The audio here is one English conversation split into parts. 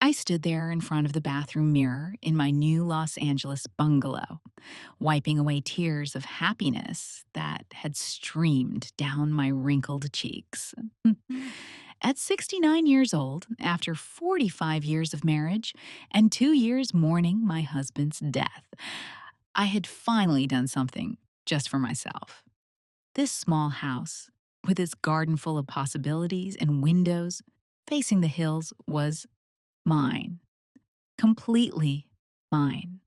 I stood there in front of the bathroom mirror in my new Los Angeles bungalow, wiping away tears of happiness that had streamed down my wrinkled cheeks. At 69 years old, after 45 years of marriage and 2 years mourning my husband's death, I had finally done something just for myself. This small house, with its garden full of possibilities and windows facing the hills, was mine. Completely mine.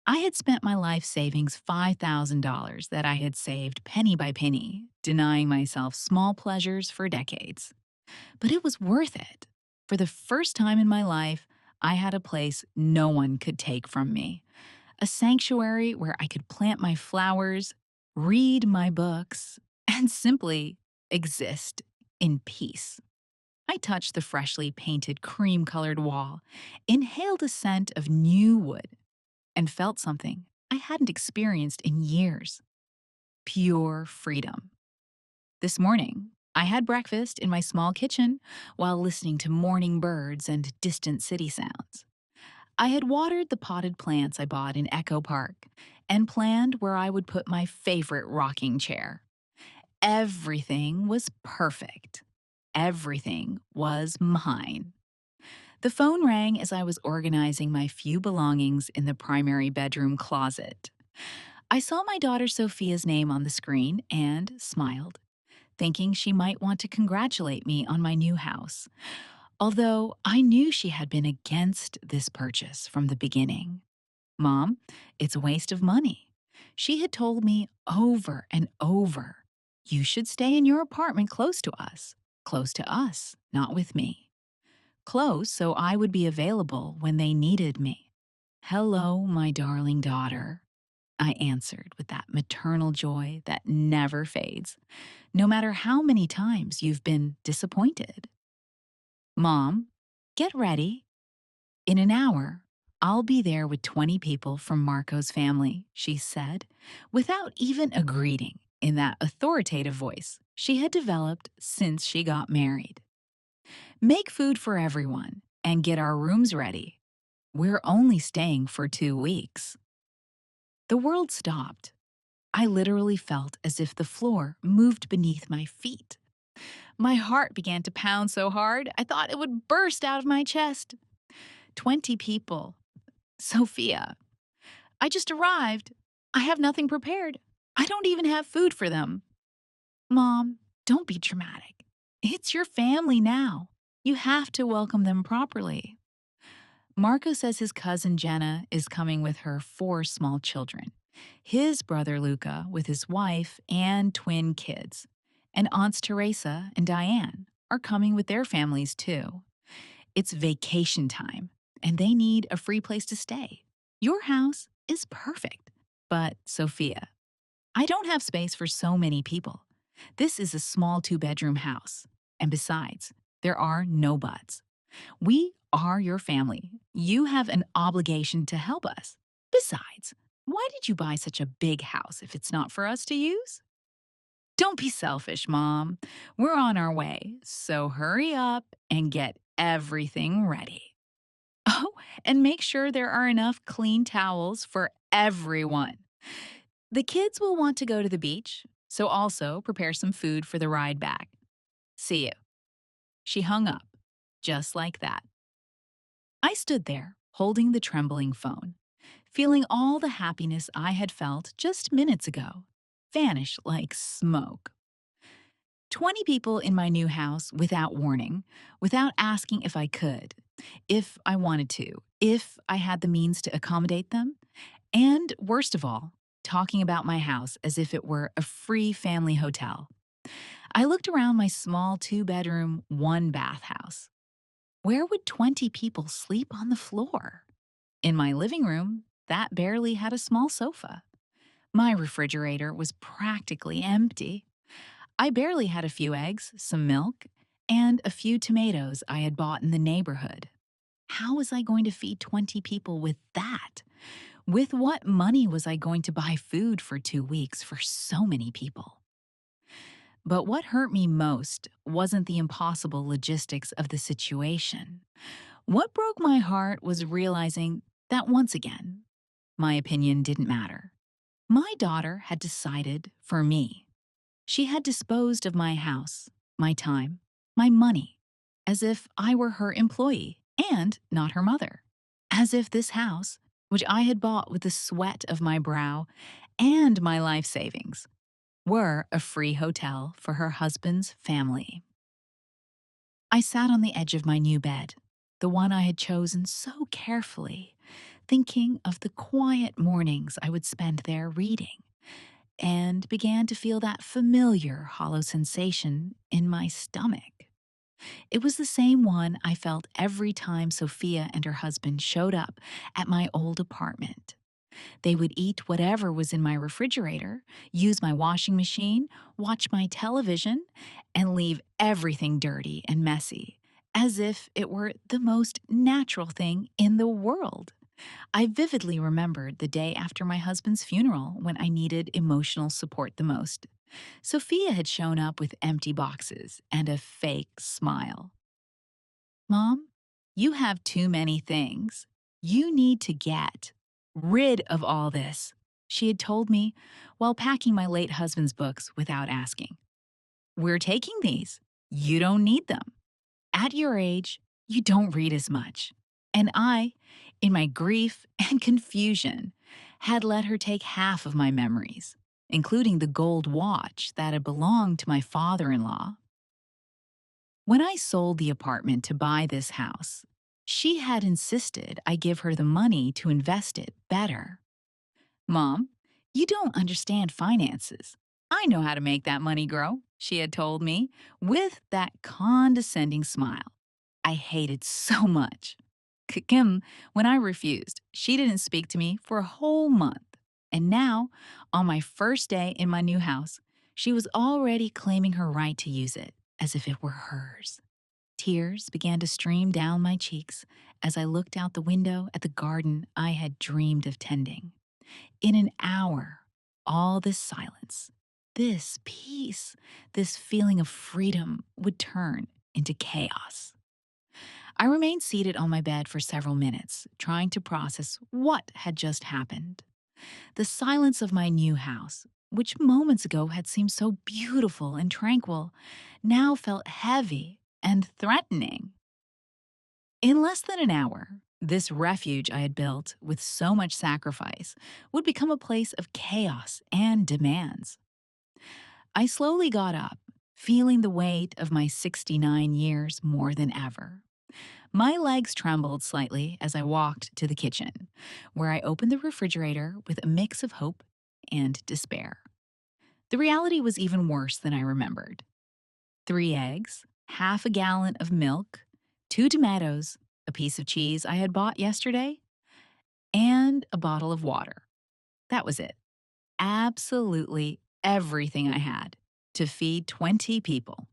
I had spent my life savings $5,000 that I had saved penny by penny, denying myself small pleasures for decades. But it was worth it. For the first time in my life, I had a place no one could take from me. A sanctuary where I could plant my flowers, read my books, and simply exist in peace. I touched the freshly painted cream colored wall, inhaled a scent of new wood, and felt something I hadn't experienced in years: pure freedom. This morning, I had breakfast in my small kitchen while listening to morning birds and distant city sounds. I had watered the potted plants I bought in Echo Park and planned where I would put my favorite rocking chair. Everything was perfect. Everything was mine. The phone rang as I was organizing my few belongings in the primary bedroom closet. I saw my daughter Sophia's name on the screen and smiled, thinking she might want to congratulate me on my new house, although I knew she had been against this purchase from the beginning. Mom, it's a waste of money. She had told me over and over, you should stay in your apartment close to us. Close to us, not with me. Close so I would be available when they needed me. Hello, my darling daughter, I answered with that maternal joy that never fades, no matter how many times you've been disappointed. Mom, get ready. In an hour, I'll be there with 20 people from Marco's family, she said, without even a greeting in that authoritative voice she had developed since she got married. Make food for everyone and get our rooms ready. We're only staying for 2 weeks. The world stopped. I literally felt as if the floor moved beneath my feet. My heart began to pound so hard I thought it would burst out of my chest. 20 people. Sophia. I just arrived. I have nothing prepared. I don't even have food for them. Mom, don't be dramatic. It's your family now. You have to welcome them properly. Marco says his cousin Jenna is coming with her 4 small children. His brother Luca with his wife and twin kids. And Aunts Teresa and Diane are coming with their families too. It's vacation time, and they need a free place to stay. Your house is perfect. But, Sophia, I don't have space for so many people. This is a small 2 bedroom house. And besides, there are no buts. We are your family. You have an obligation to help us. Besides, why did you buy such a big house if it's not for us to use? Don't be selfish, Mom. We're on our way, so hurry up and get everything ready. Oh, and make sure there are enough clean towels for everyone. The kids will want to go to the beach, so also prepare some food for the ride back. See you. She hung up, just like that. I stood there, holding the trembling phone, feeling all the happiness I had felt just minutes ago vanish like smoke. 20 people in my new house without warning, without asking if I could, if I wanted to, if I had the means to accommodate them, and worst of all, talking about my house as if it were a free family hotel. I looked around my small 2 bedroom, 1 bath house. Where would 20 people sleep on the floor? In my living room, that barely had a small sofa. My refrigerator was practically empty. I barely had a few eggs, some milk, and a few tomatoes I had bought in the neighborhood. How was I going to feed 20 people with that? With what money was I going to buy food for 2 weeks for so many people? But what hurt me most wasn't the impossible logistics of the situation. What broke my heart was realizing that once again, my opinion didn't matter. My daughter had decided for me. She had disposed of my house, my time, my money, as if I were her employee and not her mother. As if this house, which I had bought with the sweat of my brow and my life savings, were a free hotel for her husband's family. I sat on the edge of my new bed, the one I had chosen so carefully, thinking of the quiet mornings I would spend there reading, and began to feel that familiar hollow sensation in my stomach. It was the same one I felt every time Sophia and her husband showed up at my old apartment. They would eat whatever was in my refrigerator, use my washing machine, watch my television, and leave everything dirty and messy, as if it were the most natural thing in the world. I vividly remembered the day after my husband's funeral when I needed emotional support the most. Sophia had shown up with empty boxes and a fake smile. Mom, you have too many things. You need to get rid of all this, she had told me while packing my late husband's books without asking. We're taking these. You don't need them. At your age, you don't read as much. And I, in my grief and confusion, had let her take half of my memories, including the gold watch that had belonged to my father in law. When I sold the apartment to buy this house, she had insisted I give her the money to invest it better. Mom, you don't understand finances. I know how to make that money grow, she had told me, with that condescending smile I hated so much. Kim, when I refused, she didn't speak to me for a whole month. And now, on my first day in my new house, she was already claiming her right to use it as if it were hers. Tears began to stream down my cheeks as I looked out the window at the garden I had dreamed of tending. In an hour, all this silence, this peace, this feeling of freedom would turn into chaos. I remained seated on my bed for several minutes, trying to process what had just happened. The silence of my new house, which moments ago had seemed so beautiful and tranquil, now felt heavy and threatening. In less than an hour, this refuge I had built with so much sacrifice would become a place of chaos and demands. I slowly got up, feeling the weight of my 69 years more than ever. My legs trembled slightly as I walked to the kitchen, where I opened the refrigerator with a mix of hope and despair. The reality was even worse than I remembered. 3 eggs, half a gallon of milk, 2 tomatoes, a piece of cheese I had bought yesterday, and a bottle of water. That was it. Absolutely everything I had to feed 20 people.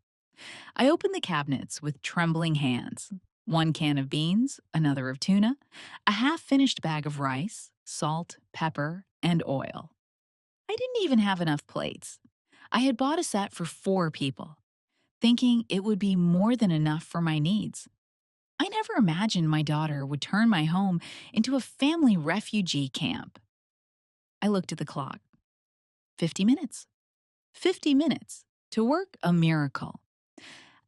I opened the cabinets with trembling hands. 1 can of beans, another of tuna, a half finished bag of rice, salt, pepper, and oil. I didn't even have enough plates. I had bought a set for 4 people, thinking it would be more than enough for my needs. I never imagined my daughter would turn my home into a family refugee camp. I looked at the clock. 50 minutes. 50 minutes to work a miracle.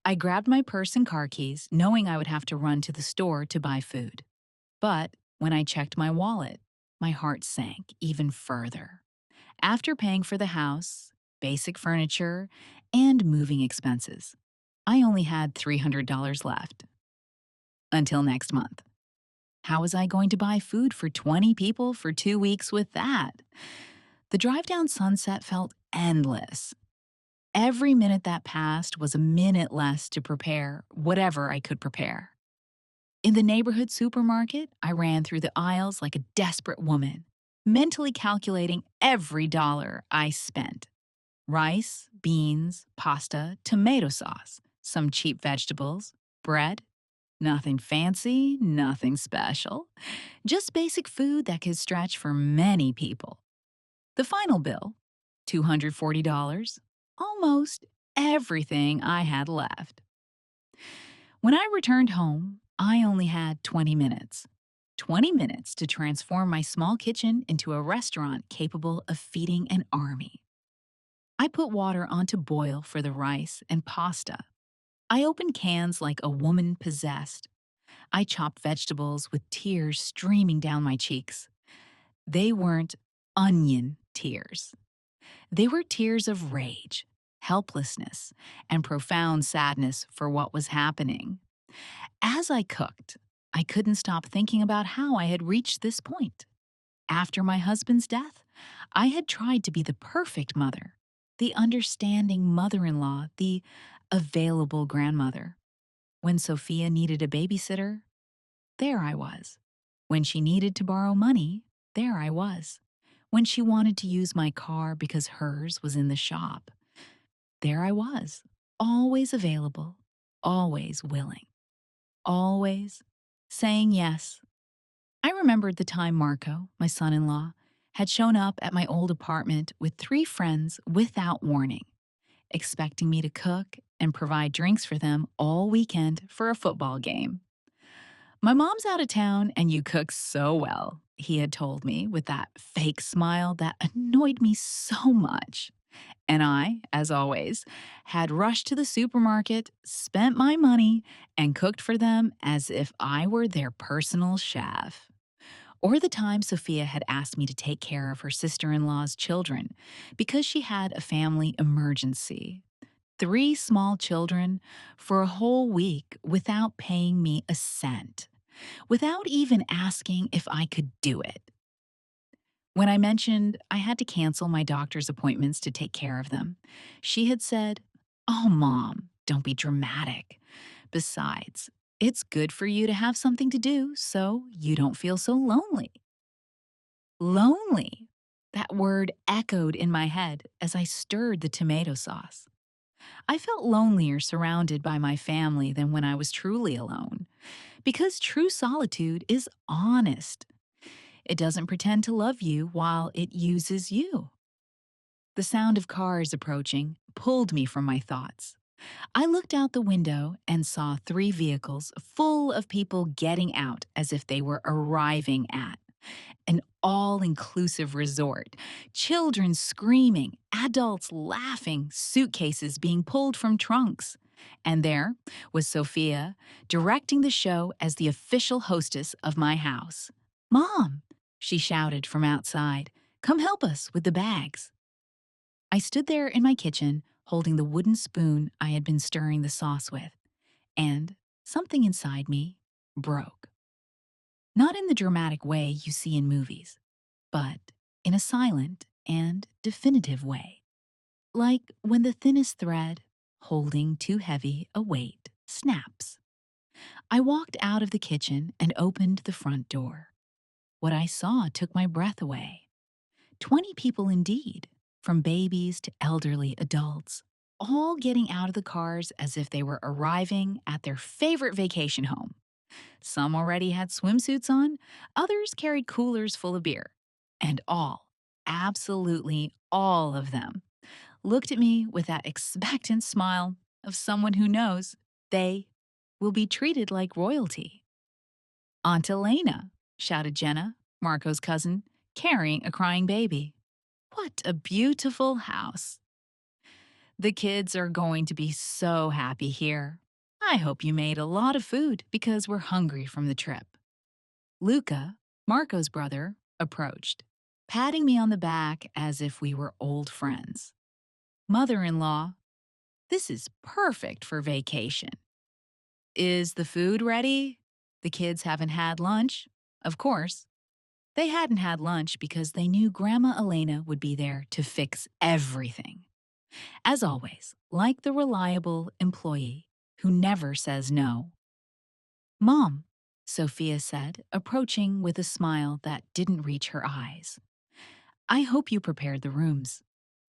I grabbed my purse and car keys, knowing I would have to run to the store to buy food. But when I checked my wallet, my heart sank even further. After paying for the house, basic furniture, and moving expenses, I only had $300 left. Until next month. How was I going to buy food for 20 people for 2 weeks with that? The drive down Sunset felt endless. Every minute that passed was a minute less to prepare whatever I could prepare. In the neighborhood supermarket, I ran through the aisles like a desperate woman, mentally calculating every dollar I spent. Rice, beans, pasta, tomato sauce, some cheap vegetables, bread. Nothing fancy, nothing special. Just basic food that could stretch for many people. The final bill, $240, almost everything I had left. When I returned home, I only had 20 minutes. 20 minutes to transform my small kitchen into a restaurant capable of feeding an army. I put water on to boil for the rice and pasta. I opened cans like a woman possessed. I chopped vegetables with tears streaming down my cheeks. They weren't onion tears. They were tears of rage, helplessness, and profound sadness for what was happening. As I cooked, I couldn't stop thinking about how I had reached this point. After my husband's death, I had tried to be the perfect mother, the understanding mother in law, the available grandmother. When Sophia needed a babysitter, there I was. When she needed to borrow money, there I was. When she wanted to use my car because hers was in the shop, there I was. Always available, always willing, always saying yes. I remembered the time Marco, my son in law, had shown up at my old apartment with 3 friends without warning, expecting me to cook and provide drinks for them all weekend for a football game. My mom's out of town and you cook so well, he had told me with that fake smile that annoyed me so much. And I, as always, had rushed to the supermarket, spent my money, and cooked for them as if I were their personal chef. Or the time Sophia had asked me to take care of her sister in law's children because she had a family emergency. 3 small children for a whole week without paying me a cent, without even asking if I could do it. When I mentioned I had to cancel my doctor's appointments to take care of them, she had said, "Oh, Mom, don't be dramatic. Besides, it's good for you to have something to do so you don't feel so lonely." Lonely. That word echoed in my head as I stirred the tomato sauce. I felt lonelier surrounded by my family than when I was truly alone, because true solitude is honest. It doesn't pretend to love you while it uses you. The sound of cars approaching pulled me from my thoughts. I looked out the window and saw 3 vehicles full of people getting out as if they were arriving at an all inclusive resort. Children screaming, adults laughing, suitcases being pulled from trunks. And there was Sophia, directing the show as the official hostess of my house. "Mom," she shouted from outside, "come help us with the bags." I stood there in my kitchen, holding the wooden spoon I had been stirring the sauce with, and something inside me broke. Not in the dramatic way you see in movies, but in a silent and definitive way. Like when the thinnest thread, holding too heavy a weight, snaps. I walked out of the kitchen and opened the front door. What I saw took my breath away. 20 people indeed, from babies to elderly adults, all getting out of the cars as if they were arriving at their favorite vacation home. Some already had swimsuits on, others carried coolers full of beer. And all, absolutely all of them, looked at me with that expectant smile of someone who knows they will be treated like royalty. "Aunt Elena," shouted Jenna, Marco's cousin, carrying a crying baby. "What a beautiful house. The kids are going to be so happy here. I hope you made a lot of food because we're hungry from the trip." Luca, Marco's brother, approached, patting me on the back as if we were old friends. "Mother in law, this is perfect for vacation. Is the food ready? The kids haven't had lunch." Of course, they hadn't had lunch because they knew Grandma Elena would be there to fix everything. As always, like the reliable employee who never says no. "Mom," Sophia said, approaching with a smile that didn't reach her eyes. "I hope you prepared the rooms.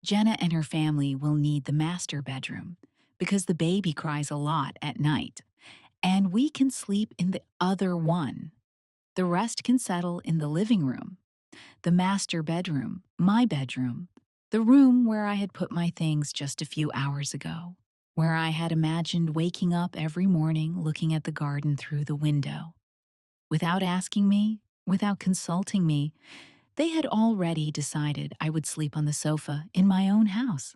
Jenna and her family will need the master bedroom because the baby cries a lot at night, and we can sleep in the other one. The rest can settle in the living room, the master bedroom, my bedroom, the room where I had put my things just a few hours ago." where I had imagined waking up every morning looking at the garden through the window. Without asking me, without consulting me, they had already decided I would sleep on the sofa in my own house.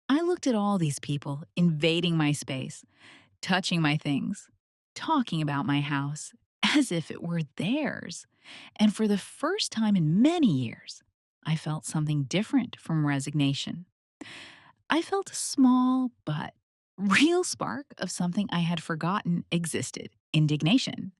I looked at all these people invading my space, touching my things, talking about my house as if it were theirs. And for the first time in many years, I felt something different from resignation. I felt a small but real spark of something I had forgotten existed: indignation.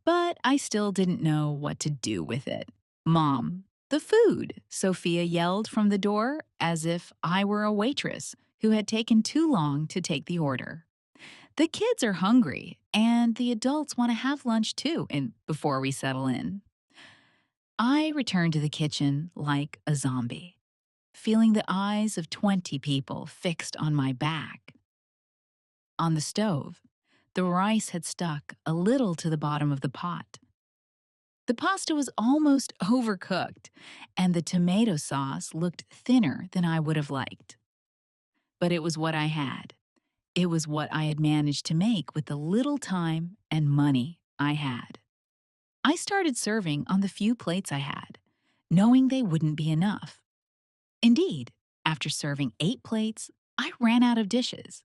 But I still didn't know what to do with it. Mom, the food, Sophia yelled from the door as if I were a waitress who had taken too long to take the order. The kids are hungry, and the adults want to have lunch too, and before we settle in. I returned to the kitchen like a zombie, feeling the eyes of 20 people fixed on my back. On the stove, the rice had stuck a little to the bottom of the pot. The pasta was almost overcooked, and the tomato sauce looked thinner than I would have liked. But it was what I had. It was what I had managed to make with the little time and money I had. I started serving on the few plates I had, knowing they wouldn't be enough. Indeed, after serving 8 plates, I ran out of dishes.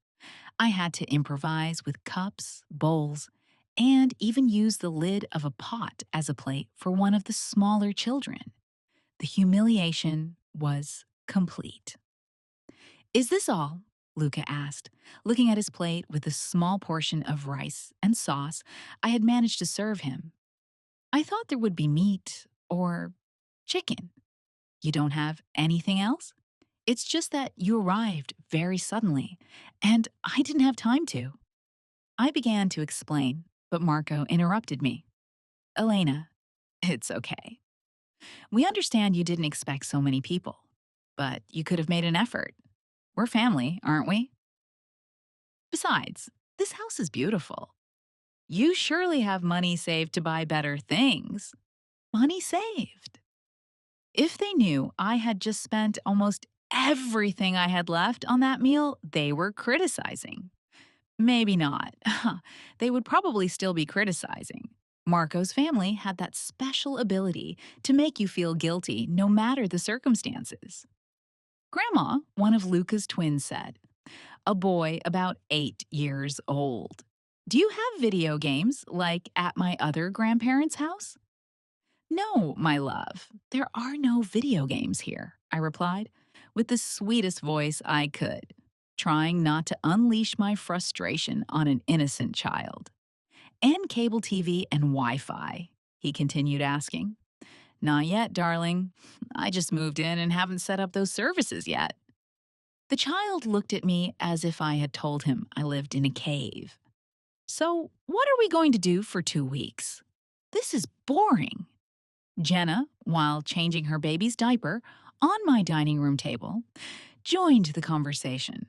I had to improvise with cups, bowls, and even use the lid of a pot as a plate for one of the smaller children. The humiliation was complete. Is this all? Luca asked, looking at his plate with the small portion of rice and sauce I had managed to serve him. I thought there would be meat or chicken. You don't have anything else? It's just that you arrived very suddenly, and I didn't have time to. I began to explain, but Marco interrupted me. Elena, it's okay. We understand you didn't expect so many people, but you could have made an effort. We're family, aren't we? Besides, this house is beautiful. You surely have money saved to buy better things. Money saved. If they knew I had just spent almost everything I had left on that meal, they were criticizing. Maybe not. They would probably still be criticizing. Marco's family had that special ability to make you feel guilty no matter the circumstances. Grandma, one of Luca's twins, said, a boy about 8 years old. Do you have video games like at my other grandparents' house? No, my love, there are no video games here, I replied, with the sweetest voice I could, trying not to unleash my frustration on an innocent child. And cable TV and Wi Fi, he continued asking. Not yet, darling. I just moved in and haven't set up those services yet. The child looked at me as if I had told him I lived in a cave. So, what are we going to do for 2 weeks? This is boring. Jenna, while changing her baby's diaper on my dining room table, joined the conversation.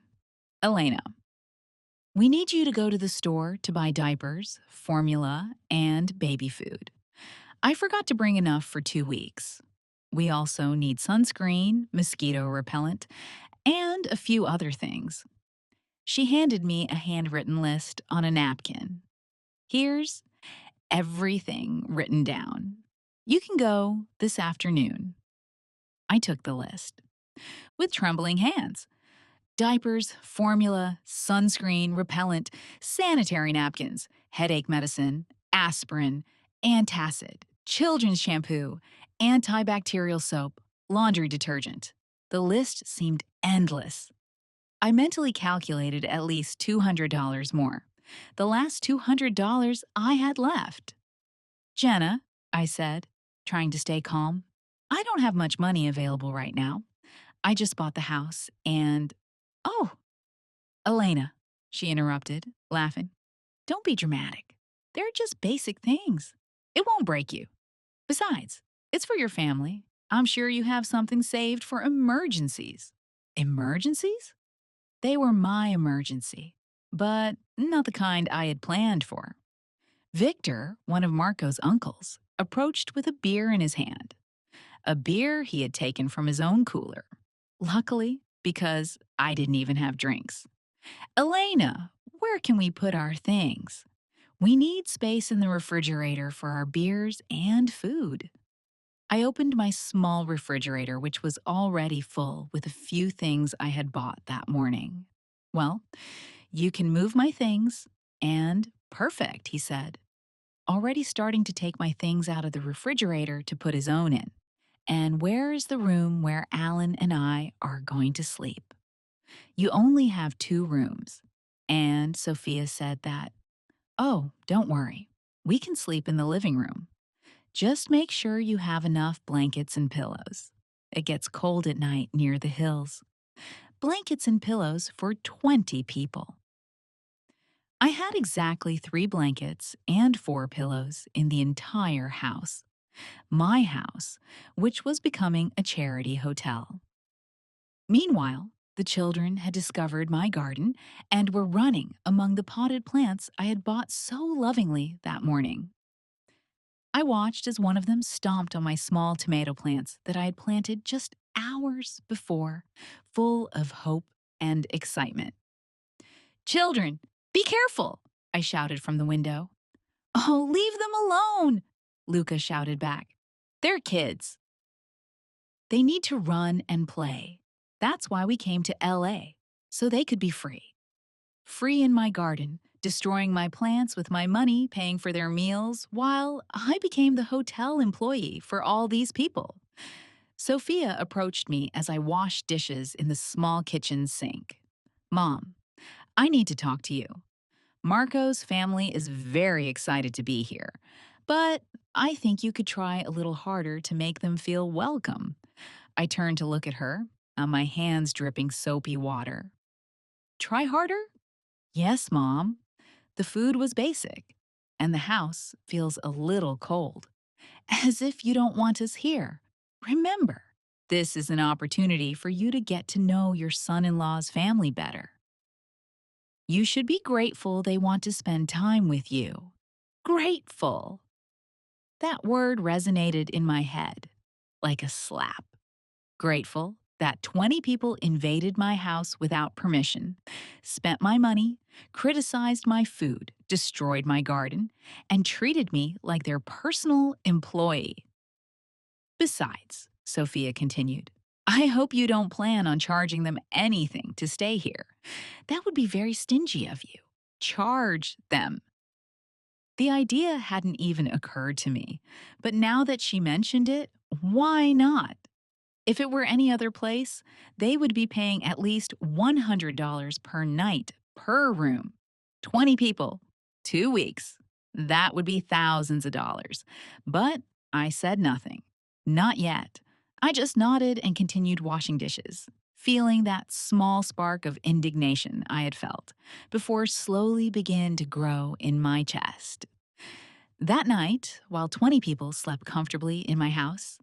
Elena, we need you to go to the store to buy diapers, formula, and baby food. I forgot to bring enough for 2 weeks. We also need sunscreen, mosquito repellent, and a few other things. She handed me a handwritten list on a napkin. Here's everything written down. You can go this afternoon. I took the list with trembling hands. Diapers, formula, sunscreen, repellent, sanitary napkins, headache medicine, aspirin, antacid, children's shampoo, antibacterial soap, laundry detergent. The list seemed endless. I mentally calculated at least $200 more. The last $200 I had left. Jenna, I said, trying to stay calm, I don't have much money available right now. I just bought the house and. Oh, Elena, she interrupted, laughing. Don't be dramatic. They're just basic things. It won't break you. Besides, it's for your family. I'm sure you have something saved for emergencies. Emergencies? They were my emergency, but not the kind I had planned for. Victor, one of Marco's uncles, approached with a beer in his hand. A beer he had taken from his own cooler. Luckily, because I didn't even have drinks. Elena, where can we put our things? We need space in the refrigerator for our beers and food. I opened my small refrigerator, which was already full with a few things I had bought that morning. Well, you can move my things, and perfect, he said, already starting to take my things out of the refrigerator to put his own in. And where is the room where Alan and I are going to sleep? You only have two rooms. And Sophia said that, oh, don't worry. We can sleep in the living room. Just make sure you have enough blankets and pillows. It gets cold at night near the hills. Blankets and pillows for 20 people. I had exactly 3 blankets and 4 pillows in the entire house. My house, which was becoming a charity hotel. Meanwhile, the children had discovered my garden and were running among the potted plants I had bought so lovingly that morning. I watched as one of them stomped on my small tomato plants that I had planted just hours before, full of hope and excitement. Children, be careful, I shouted from the window. Oh, leave them alone, Luca shouted back. They're kids. They need to run and play. That's why we came to LA, so they could be free. Free in my garden, destroying my plants with my money, paying for their meals, while I became the hotel employee for all these people. Sophia approached me as I washed dishes in the small kitchen sink. Mom, I need to talk to you. Marco's family is very excited to be here, but I think you could try a little harder to make them feel welcome. I turned to look at her, my hands dripping soapy water. Try harder? Yes, Mom. The food was basic, and the house feels a little cold. As if you don't want us here. Remember, this is an opportunity for you to get to know your son in law's family better. You should be grateful they want to spend time with you. Grateful. That word resonated in my head like a slap. Grateful that 20 people invaded my house without permission, spent my money, criticized my food, destroyed my garden, and treated me like their personal employee. Besides, Sophia continued, I hope you don't plan on charging them anything to stay here. That would be very stingy of you. Charge them. The idea hadn't even occurred to me, but now that she mentioned it, why not? If it were any other place, they would be paying at least $100 per night per room. 20 people, 2 weeks. That would be thousands of dollars. But I said nothing. Not yet. I just nodded and continued washing dishes, feeling that small spark of indignation I had felt before slowly began to grow in my chest. That night, while 20 people slept comfortably in my house,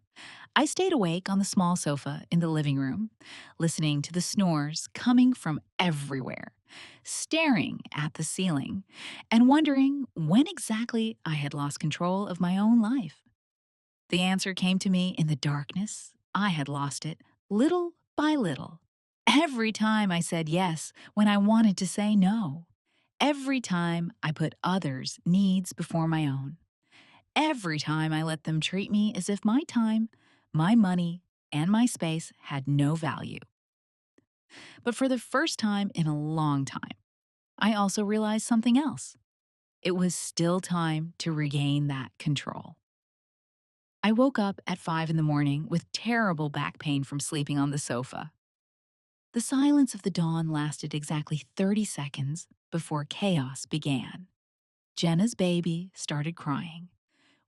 I stayed awake on the small sofa in the living room, listening to the snores coming from everywhere, staring at the ceiling, and wondering when exactly I had lost control of my own life. The answer came to me in the darkness. I had lost it, little by little. Every time I said yes when I wanted to say no. Every time I put others' needs before my own. Every time I let them treat me as if my time, my money, and my space had no value. But for the first time in a long time, I also realized something else. It was still time to regain that control. I woke up at 5 in the morning with terrible back pain from sleeping on the sofa. The silence of the dawn lasted exactly 30 seconds before chaos began. Jenna's baby started crying,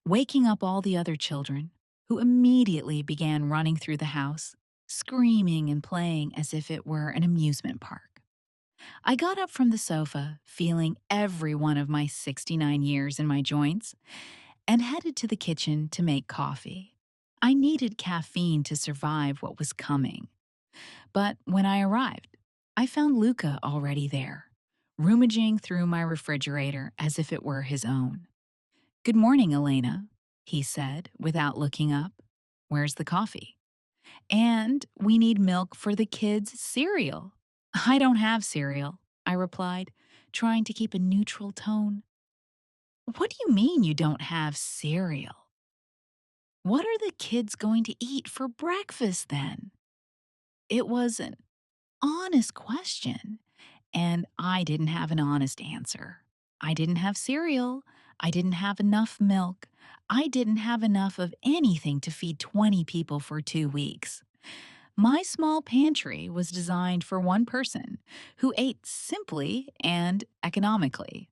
waking up all the other children, who immediately began running through the house, screaming and playing as if it were an amusement park. I got up from the sofa, feeling every one of my 69 years in my joints, and headed to the kitchen to make coffee. I needed caffeine to survive what was coming. But when I arrived, I found Luca already there, rummaging through my refrigerator as if it were his own. Good morning, Elena, he said without looking up. Where's the coffee? And we need milk for the kids' cereal. I don't have cereal, I replied, trying to keep a neutral tone. What do you mean you don't have cereal? What are the kids going to eat for breakfast then? It was an honest question, and I didn't have an honest answer. I didn't have cereal. I didn't have enough milk. I didn't have enough of anything to feed 20 people for 2 weeks. My small pantry was designed for one person who ate simply and economically.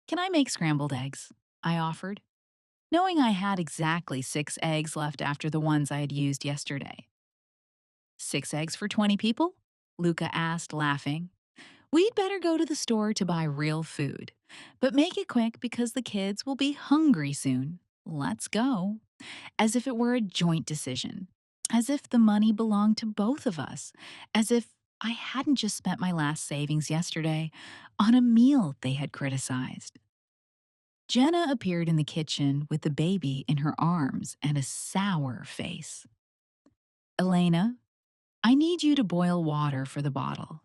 Can I make scrambled eggs? I offered, knowing I had exactly 6 eggs left after the ones I had used yesterday. 6 eggs for 20 people? Luca asked, laughing. We'd better go to the store to buy real food. But make it quick because the kids will be hungry soon. Let's go. As if it were a joint decision. As if the money belonged to both of us. As if I hadn't just spent my last savings yesterday on a meal they had criticized. Jenna appeared in the kitchen with the baby in her arms and a sour face. Elena, I need you to boil water for the bottle.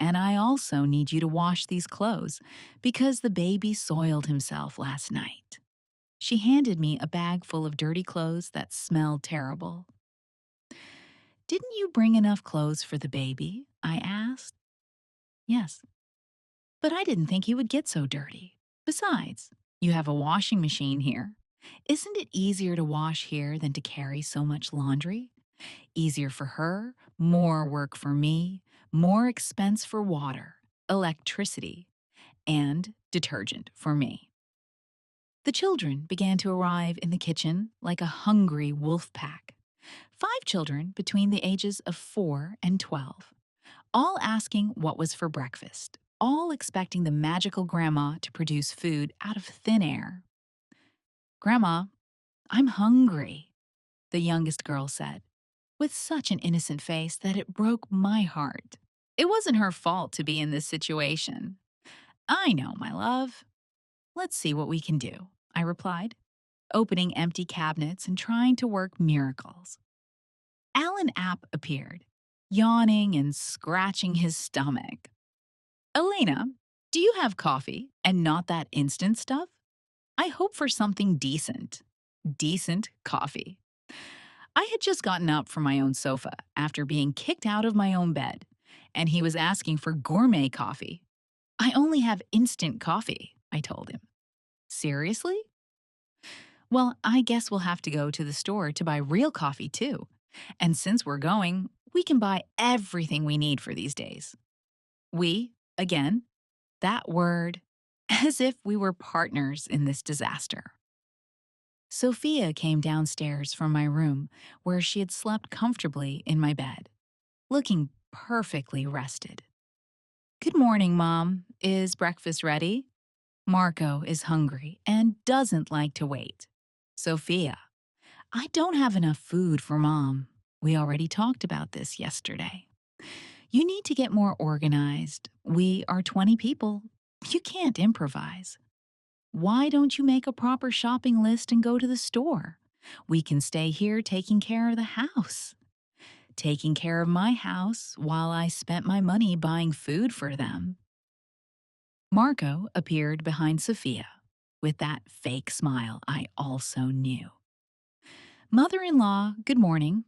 And I also need you to wash these clothes because the baby soiled himself last night. She handed me a bag full of dirty clothes that smelled terrible. Didn't you bring enough clothes for the baby? I asked. Yes, but I didn't think he would get so dirty. Besides, you have a washing machine here. Isn't it easier to wash here than to carry so much laundry? Easier for her, more work for me, more expense for water, electricity, and detergent for me. The children began to arrive in the kitchen like a hungry wolf pack. 5 children between the ages of 4 and 12, all asking what was for breakfast, all expecting the magical grandma to produce food out of thin air. Grandma, I'm hungry, the youngest girl said, with such an innocent face that it broke my heart. It wasn't her fault to be in this situation. I know, my love. Let's see what we can do, I replied, opening empty cabinets and trying to work miracles. Alan App appeared, yawning and scratching his stomach. Elena, do you have coffee and not that instant stuff? I hope for something decent. Decent coffee. I had just gotten up from my own sofa after being kicked out of my own bed, and he was asking for gourmet coffee. I only have instant coffee, I told him. Seriously? Well, I guess we'll have to go to the store to buy real coffee too. And since we're going, we can buy everything we need for these days. We, again, that word, as if we were partners in this disaster. Sophia came downstairs from my room, where she had slept comfortably in my bed, looking perfectly rested. Good morning, Mom. Is breakfast ready? Marco is hungry and doesn't like to wait. Sophia, I don't have enough food for Mom. We already talked about this yesterday. You need to get more organized. We are 20 people. You can't improvise. Why don't you make a proper shopping list and go to the store? We can stay here taking care of the house. Taking care of my house while I spent my money buying food for them. Marco appeared behind Sophia with that fake smile I also knew. Mother-in-law, good morning.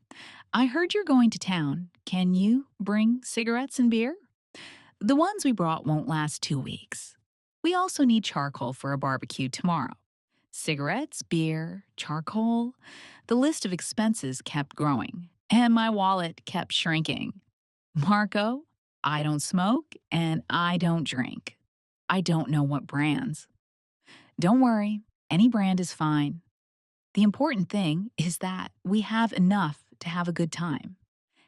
I heard you're going to town. Can you bring cigarettes and beer? The ones we brought won't last 2 weeks. We also need charcoal for a barbecue tomorrow. Cigarettes, beer, charcoal. The list of expenses kept growing, and my wallet kept shrinking. Marco, I don't smoke and I don't drink. I don't know what brands. Don't worry, any brand is fine. The important thing is that we have enough to have a good time.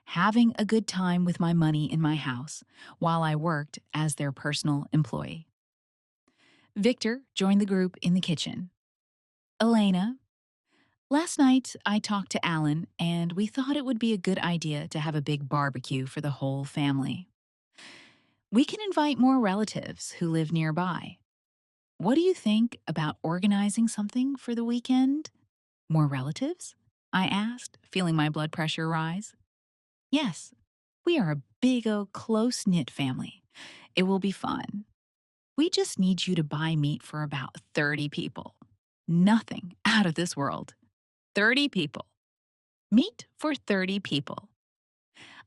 Having a good time with my money in my house while I worked as their personal employee. Victor joined the group in the kitchen. Elena, last night I talked to Alan and we thought it would be a good idea to have a big barbecue for the whole family. We can invite more relatives who live nearby. What do you think about organizing something for the weekend? More relatives? I asked, feeling my blood pressure rise. Yes, we are a big, close-knit family, It will be fun. We just need you to buy meat for about 30 people. Nothing out of this world. 30 people. Meat for 30 people.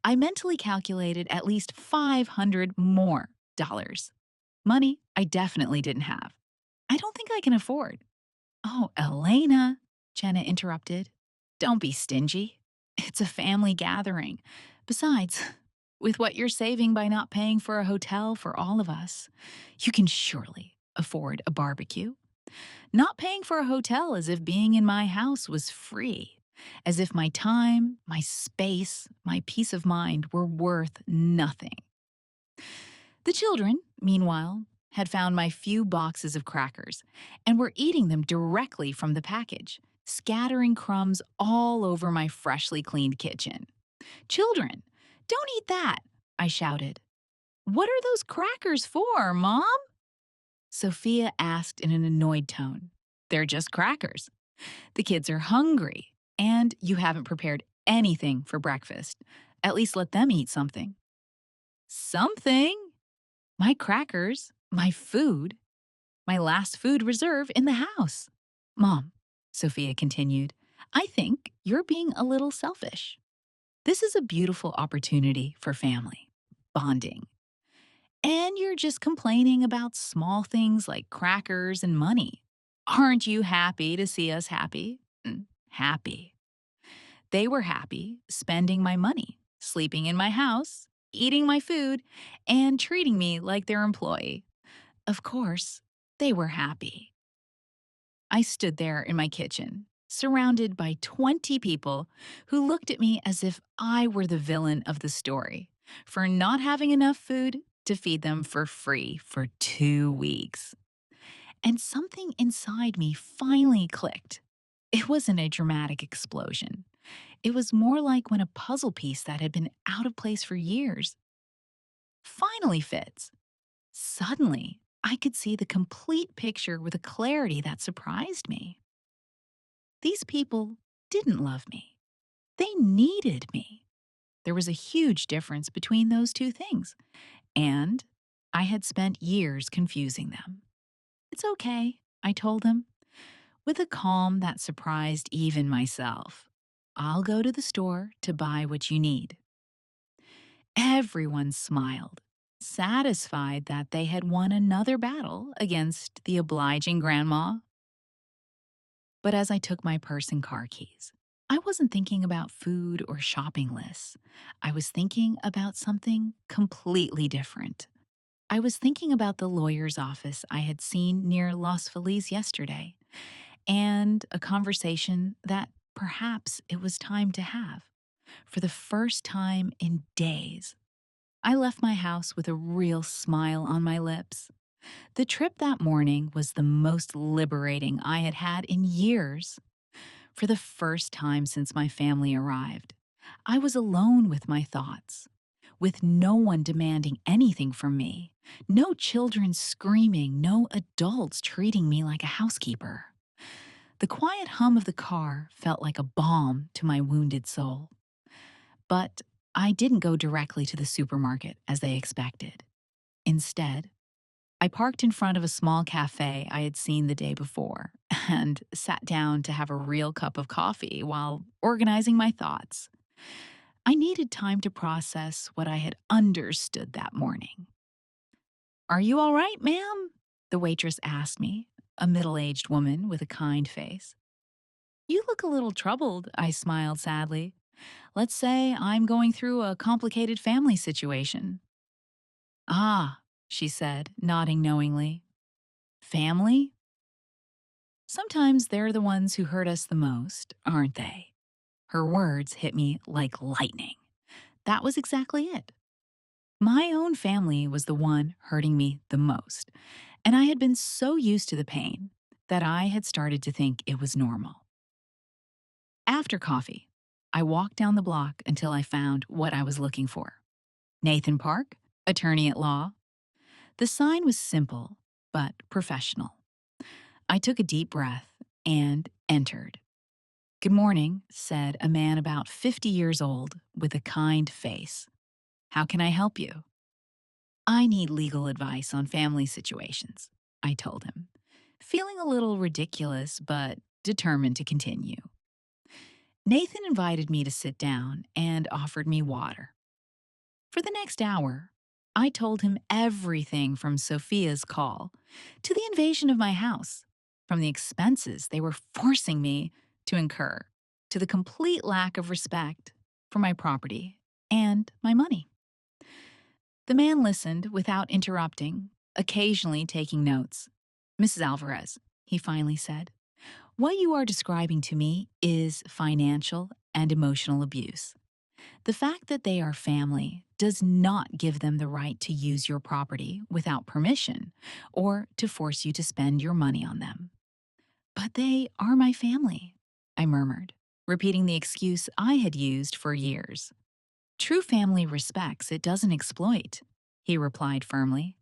I mentally calculated at least 500 more dollars. Money I definitely didn't have. I don't think I can afford. Oh, Elena, Jenna interrupted. Don't be stingy. It's a family gathering. Besides, with what you're saving by not paying for a hotel for all of us, you can surely afford a barbecue. Not paying for a hotel as if being in my house was free, as if my time, my space, my peace of mind were worth nothing. The children, meanwhile, had found my few boxes of crackers and were eating them directly from the package, scattering crumbs all over my freshly cleaned kitchen. Children, don't eat that, I shouted. What are those crackers for, Mom? Sophia asked in an annoyed tone. They're just crackers. The kids are hungry, and you haven't prepared anything for breakfast. At least let them eat something. Something? My crackers, my food, my last food reserve in the house. Mom, Sophia continued, I think you're being a little selfish. This is a beautiful opportunity for family, bonding. And you're just complaining about small things like crackers and money. Aren't you happy to see us happy? Happy. They were happy spending my money, sleeping in my house, eating my food, and treating me like their employee. Of course, they were happy. I stood there in my kitchen, surrounded by 20 people who looked at me as if I were the villain of the story for not having enough food to feed them for free for 2 weeks. And something inside me finally clicked. It wasn't a dramatic explosion. It was more like when a puzzle piece that had been out of place for years finally fits. Suddenly, I could see the complete picture with a clarity that surprised me. These people didn't love me. They needed me. There was a huge difference between those two things, and I had spent years confusing them. It's okay, I told them, with a calm that surprised even myself. I'll go to the store to buy what you need. Everyone smiled, satisfied that they had won another battle against the obliging grandma. But as I took my purse and car keys, I wasn't thinking about food or shopping lists. I was thinking about something completely different. I was thinking about the lawyer's office I had seen near Los Feliz yesterday, and a conversation that perhaps it was time to have. For the first time in days, I left my house with a real smile on my lips. The trip that morning was the most liberating I had had in years. For the first time since my family arrived, I was alone with my thoughts, with no one demanding anything from me, no children screaming, no adults treating me like a housekeeper. The quiet hum of the car felt like a balm to my wounded soul. But I didn't go directly to the supermarket as they expected. Instead, I parked in front of a small cafe I had seen the day before and sat down to have a real cup of coffee while organizing my thoughts. I needed time to process what I had understood that morning. Are you all right, ma'am? The waitress asked me, a middle aged woman with a kind face. You look a little troubled, I smiled sadly. Let's say I'm going through a complicated family situation. Ah, she said, nodding knowingly. Family? Sometimes they're the ones who hurt us the most, aren't they? Her words hit me like lightning. That was exactly it. My own family was the one hurting me the most, and I had been so used to the pain that I had started to think it was normal. After coffee, I walked down the block until I found what I was looking for. Nathan Park, attorney at law. The sign was simple, but professional. I took a deep breath and entered. Good morning, said a man about 50 years old with a kind face. How can I help you? I need legal advice on family situations, I told him, feeling a little ridiculous but determined to continue. Nathan invited me to sit down and offered me water. For the next hour, I told him everything from Sophia's call to the invasion of my house, from the expenses they were forcing me to incur to the complete lack of respect for my property and my money. The man listened without interrupting, occasionally taking notes. Mrs. Alvarez, he finally said, what you are describing to me is financial and emotional abuse. The fact that they are family does not give them the right to use your property without permission or to force you to spend your money on them. But they are my family, I murmured, repeating the excuse I had used for years. True family respects, it doesn't exploit, he replied firmly.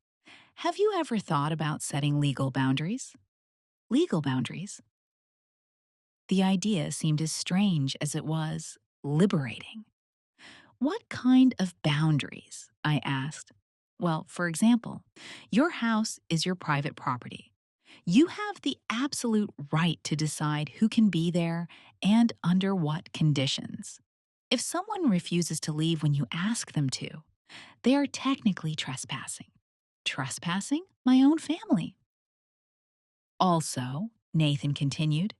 Have you ever thought about setting legal boundaries? Legal boundaries? The idea seemed as strange as it was liberating. What kind of boundaries? I asked. Well, for example, your house is your private property. You have the absolute right to decide who can be there and under what conditions. If someone refuses to leave when you ask them to, they are technically trespassing. Trespassing my own family. Also, Nathan continued,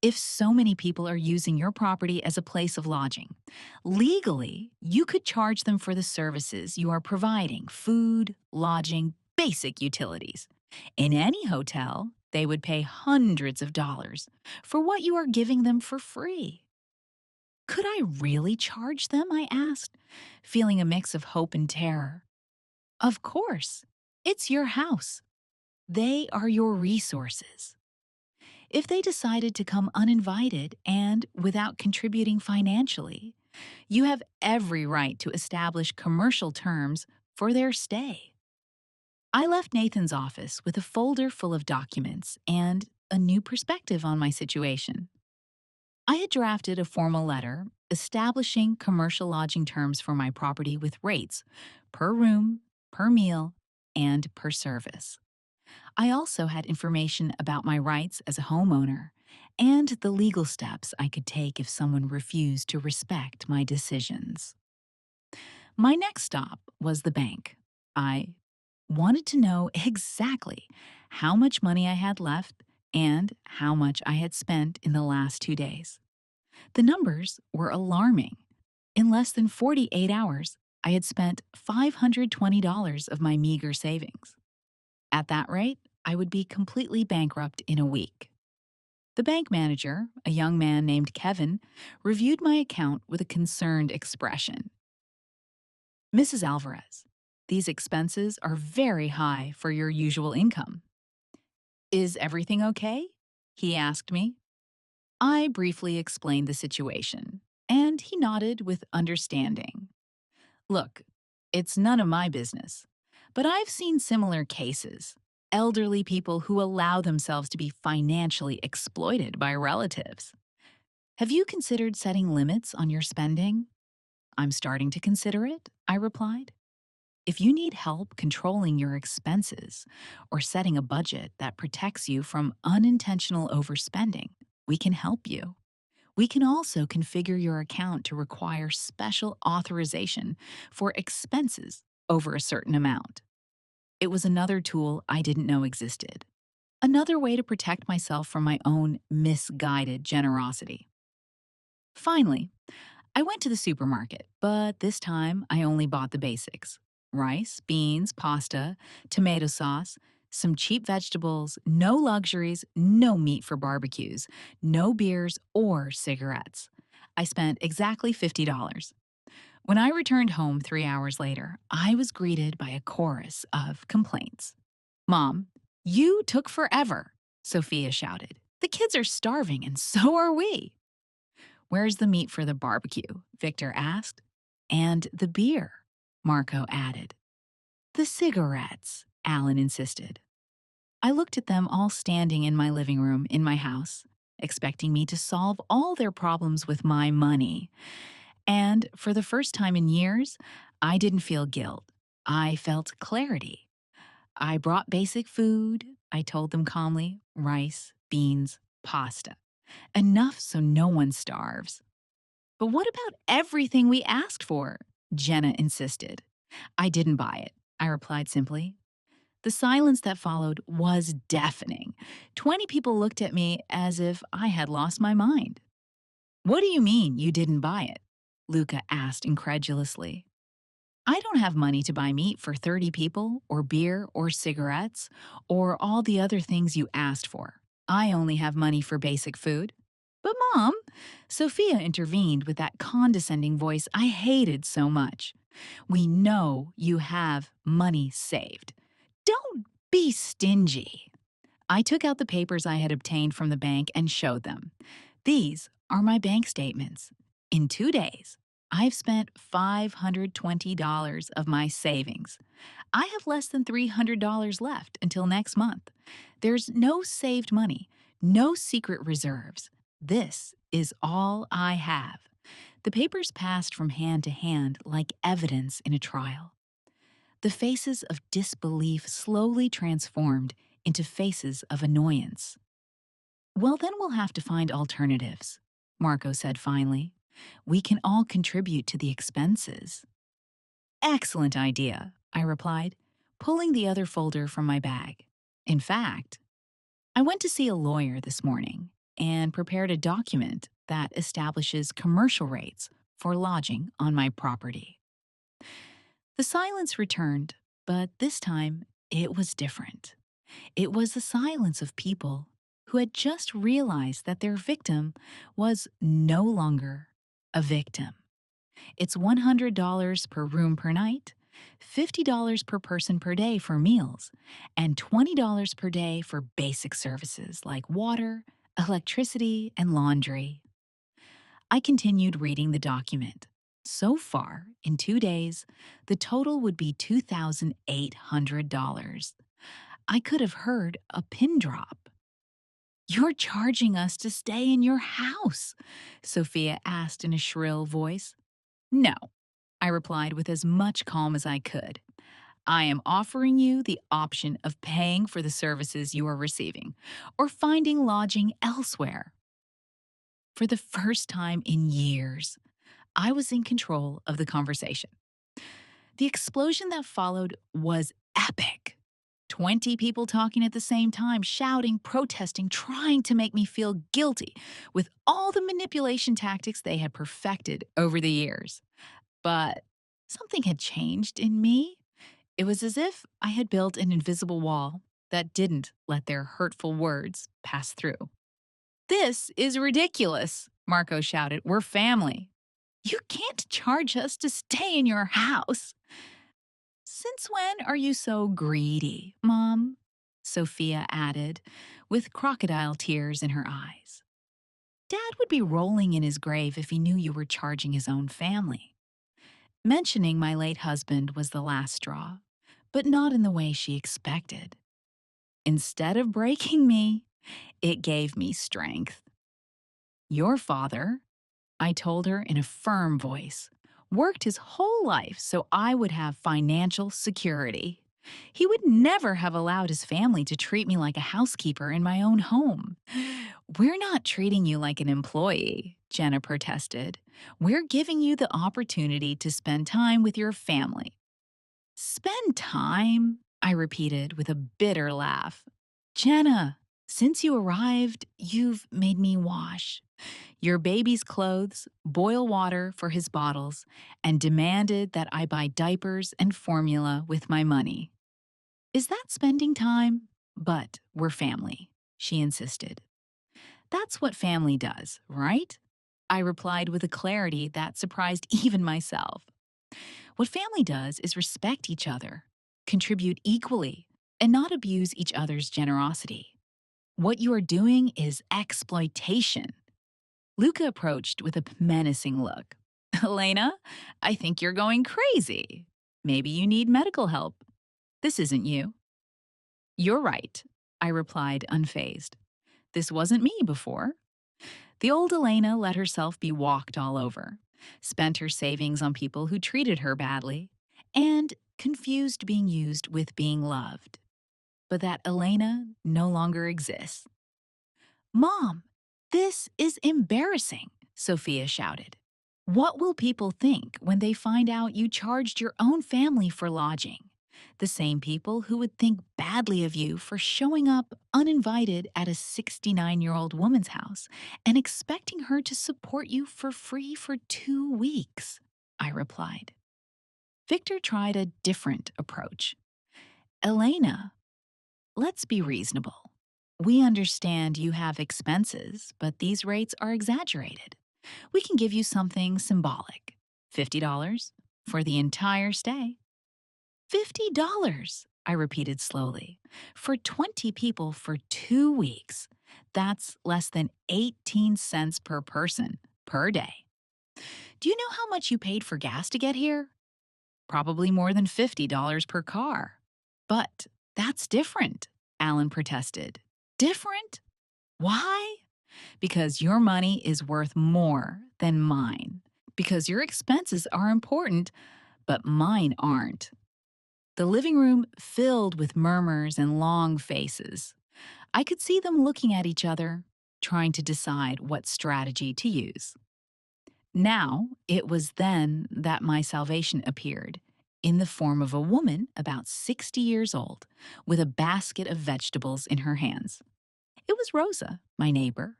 if so many people are using your property as a place of lodging, legally, you could charge them for the services you are providing food, lodging, basic utilities. In any hotel, they would pay hundreds of dollars for what you are giving them for free. Could I really charge them? I asked, feeling a mix of hope and terror. Of course. It's your house. They are your resources. If they decided to come uninvited and without contributing financially, you have every right to establish commercial terms for their stay. I left Nathan's office with a folder full of documents and a new perspective on my situation. I had drafted a formal letter establishing commercial lodging terms for my property with rates per room, per meal, and per service. I also had information about my rights as a homeowner and the legal steps I could take if someone refused to respect my decisions. My next stop was the bank. I wanted to know exactly how much money I had left and how much I had spent in the last 2 days. The numbers were alarming. In less than 48 hours, I had spent $520 of my meager savings. At that rate, I would be completely bankrupt in a week. The bank manager, a young man named Kevin, reviewed my account with a concerned expression. Mrs. Alvarez, these expenses are very high for your usual income. Is everything okay? He asked me. I briefly explained the situation, and he nodded with understanding. Look, it's none of my business, but I've seen similar cases. Elderly people who allow themselves to be financially exploited by relatives. Have you considered setting limits on your spending? I'm starting to consider it, I replied. If you need help controlling your expenses or setting a budget that protects you from unintentional overspending, we can help you. We can also configure your account to require special authorization for expenses over a certain amount. It was another tool I didn't know existed. Another way to protect myself from my own misguided generosity. Finally, I went to the supermarket, but this time I only bought the basics: rice, beans, pasta, tomato sauce, some cheap vegetables, no luxuries, no meat for barbecues, no beers or cigarettes. I spent exactly $50. When I returned home 3 hours later, I was greeted by a chorus of complaints. Mom, you took forever, Sophia shouted. The kids are starving and so are we. Where's the meat for the barbecue? Victor asked. And the beer, Marco added. The cigarettes, Alan insisted. I looked at them all standing in my living room in my house, expecting me to solve all their problems with my money. And for the first time in years, I didn't feel guilt. I felt clarity. I brought basic food, I told them calmly, rice, beans, pasta. Enough so no one starves. But what about everything we asked for? Jenna insisted. I didn't buy it, I replied simply. The silence that followed was deafening. 20 people looked at me as if I had lost my mind. What do you mean you didn't buy it? Luca asked incredulously. I don't have money to buy meat for 30 people, or beer, or cigarettes, or all the other things you asked for. I only have money for basic food. But, Mom, Sophia intervened with that condescending voice I hated so much. We know you have money saved. Don't be stingy. I took out the papers I had obtained from the bank and showed them. These are my bank statements. In 2 days, I've spent $520 of my savings. I have less than $300 left until next month. There's no saved money, no secret reserves. This is all I have. The papers passed from hand to hand like evidence in a trial. The faces of disbelief slowly transformed into faces of annoyance. Well, then we'll have to find alternatives, Marco said finally. We can all contribute to the expenses. Excellent idea, I replied, pulling the other folder from my bag. In fact, I went to see a lawyer this morning and prepared a document that establishes commercial rates for lodging on my property. The silence returned, but this time it was different. It was the silence of people who had just realized that their victim was no longer a victim. It's $100 per room per night, $50 per person per day for meals, and $20 per day for basic services like water, electricity, and laundry. I continued reading the document. So far, in 2 days, the total would be $2,800. I could have heard a pin drop. You're charging us to stay in your house, Sophia asked in a shrill voice. No, I replied with as much calm as I could. I am offering you the option of paying for the services you are receiving or finding lodging elsewhere. For the first time in years, I was in control of the conversation. The explosion that followed was epic. 20 people talking at the same time, shouting, protesting, trying to make me feel guilty with all the manipulation tactics they had perfected over the years. But something had changed in me. It was as if I had built an invisible wall that didn't let their hurtful words pass through. This is ridiculous, Marco shouted. We're family. You can't charge us to stay in your house. Since when are you so greedy, Mom? Sophia added, with crocodile tears in her eyes. Dad would be rolling in his grave if he knew you were charging his own family. Mentioning my late husband was the last straw, but not in the way she expected. Instead of breaking me, it gave me strength. Your father, I told her in a firm voice, worked his whole life so I would have financial security. He would never have allowed his family to treat me like a housekeeper in my own home. We're not treating you like an employee, Jenna protested. We're giving you the opportunity to spend time with your family. Spend time? I repeated with a bitter laugh. Jenna, since you arrived, you've made me wash your baby's clothes, boil water for his bottles, and demanded that I buy diapers and formula with my money. Is that spending time? But we're family, she insisted. That's what family does, right? I replied with a clarity that surprised even myself. What family does is respect each other, contribute equally, and not abuse each other's generosity. What you are doing is exploitation. Luca approached with a menacing look. Elena, I think you're going crazy. Maybe you need medical help. This isn't you. You're right, I replied unfazed. This wasn't me before. The old Elena let herself be walked all over, spent her savings on people who treated her badly, and confused being used with being loved, but that Elena no longer exists. Mom, this is embarrassing, Sophia shouted. What will people think when they find out you charged your own family for lodging? The same people who would think badly of you for showing up uninvited at a 69-year-old woman's house and expecting her to support you for free for 2 weeks, I replied. Victor tried a different approach. Elena, let's be reasonable. We understand you have expenses, but these rates are exaggerated. We can give you something symbolic, $50 for the entire stay. $50, I repeated slowly, for 20 people for 2 weeks. That's less than 18 cents per person per day. Do you know how much you paid for gas to get here? Probably more than $50 per car. But that's different, Alan protested. Different? Why? Because your money is worth more than mine. Because your expenses are important, but mine aren't. The living room filled with murmurs and long faces. I could see them looking at each other, trying to decide what strategy to use. Now, it was then that my salvation appeared, in the form of a woman about 60 years old, with a basket of vegetables in her hands. It was Rosa, my neighbor,